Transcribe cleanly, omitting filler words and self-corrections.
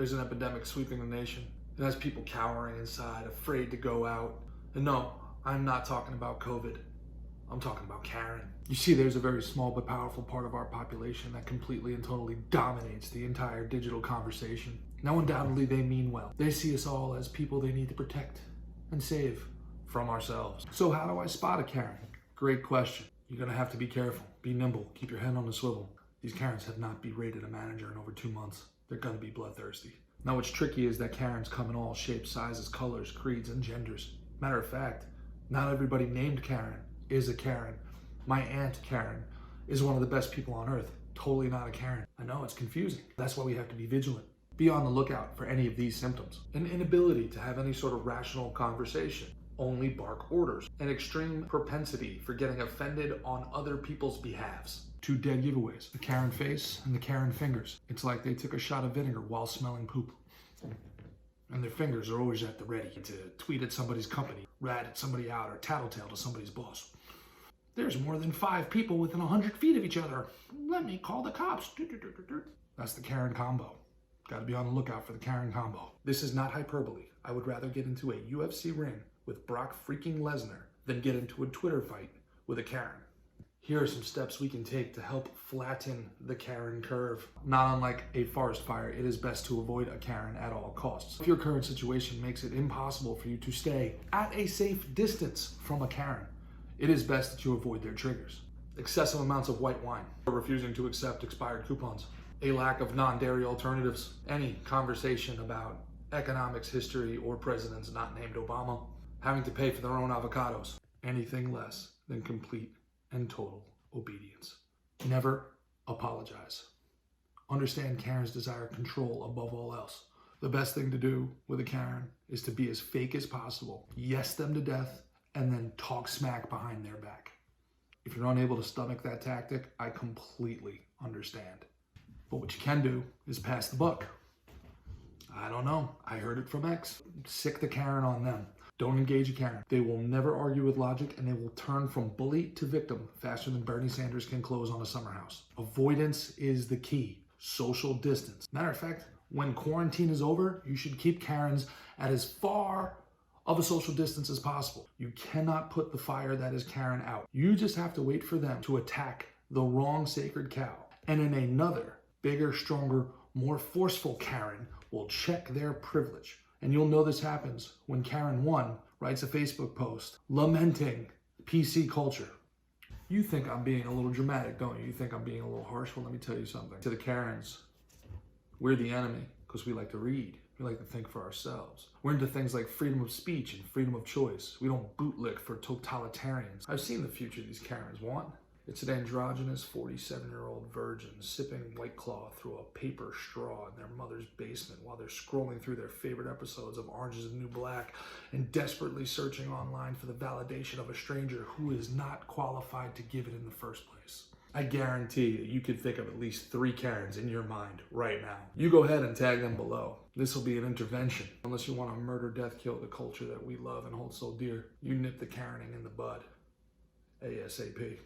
there's an epidemic sweeping the nation. It has people cowering inside, afraid to go out. And no, I'm not talking about COVID. I'm talking about Karen. You see, there's a very small but powerful part of our population that completely and totally dominates the entire digital conversation. Now, undoubtedly, they mean well. They see us all as people they need to protect and save from ourselves. So how do I spot a Karen? Great question. You're gonna have to be careful, be nimble, keep your head on the swivel. These Karens have not berated a manager in over 2 months. They're gonna be bloodthirsty. Now, what's tricky is that Karens come in all shapes, sizes, colors, creeds, and genders. Matter of fact, not everybody named Karen is a Karen. My Aunt Karen is one of the best people on earth. Totally not a Karen. I know, it's confusing. That's why we have to be vigilant. Be on the lookout for any of these symptoms. An inability to have any sort of rational conversation. Only bark orders. An extreme propensity for getting offended on other people's behalves. 2 dead giveaways. The Karen face and the Karen fingers. It's like they took a shot of vinegar while smelling poop. And their fingers are always at the ready to tweet at somebody's company, rat at somebody out, or tattletale to somebody's boss. There's more than 5 people within 100 feet of each other. Let me call the cops. That's the Karen combo. Gotta be on the lookout for the Karen combo. This is not hyperbole. I would rather get into a UFC ring with Brock freaking Lesnar than get into a Twitter fight with a Karen. Here are some steps we can take to help flatten the Karen curve. Not unlike a forest fire, it is best to avoid a Karen at all costs. If your current situation makes it impossible for you to stay at a safe distance from a Karen, it is best that you avoid their triggers. Excessive amounts of white wine, refusing to accept expired coupons, a lack of non-dairy alternatives, any conversation about economics, history, or presidents not named Obama, having to pay for their own avocados, anything less than complete and total obedience. Never apologize. Understand Karen's desire control above all else. The best thing to do with a Karen is to be as fake as possible, yes them to death, and then talk smack behind their back. If you're unable to stomach that tactic, I completely understand. But what you can do is pass the buck. I don't know, I heard it from X. Sick the Karen on them. Don't engage a Karen. They will never argue with logic, and they will turn from bully to victim faster than Bernie Sanders can close on a summer house. Avoidance is the key. Social distance. Matter of fact, when quarantine is over, you should keep Karens at as far of a social distance as possible. You cannot put the fire that is Karen out. You just have to wait for them to attack the wrong sacred cow. And in another, bigger, stronger, more forceful Karen will check their privilege. And you'll know this happens when Karen 1 writes a Facebook post lamenting PC culture. You think I'm being a little dramatic, don't you? You think I'm being a little harsh? Well, let me tell you something. To the Karens, we're the enemy because we like to read. We like to think for ourselves. We're into things like freedom of speech and freedom of choice. We don't bootlick for totalitarians. I've seen the future these Karens want. It's an androgynous 47-year-old virgin sipping White Claw through a paper straw in their mother's basement while they're scrolling through their favorite episodes of Orange is the New Black and desperately searching online for the validation of a stranger who is not qualified to give it in the first place. I guarantee that you could think of at least 3 Karens in your mind right now. You go ahead and tag them below. This will be an intervention. Unless you want to murder, death, kill the culture that we love and hold so dear, you nip the Karening in the bud. ASAP.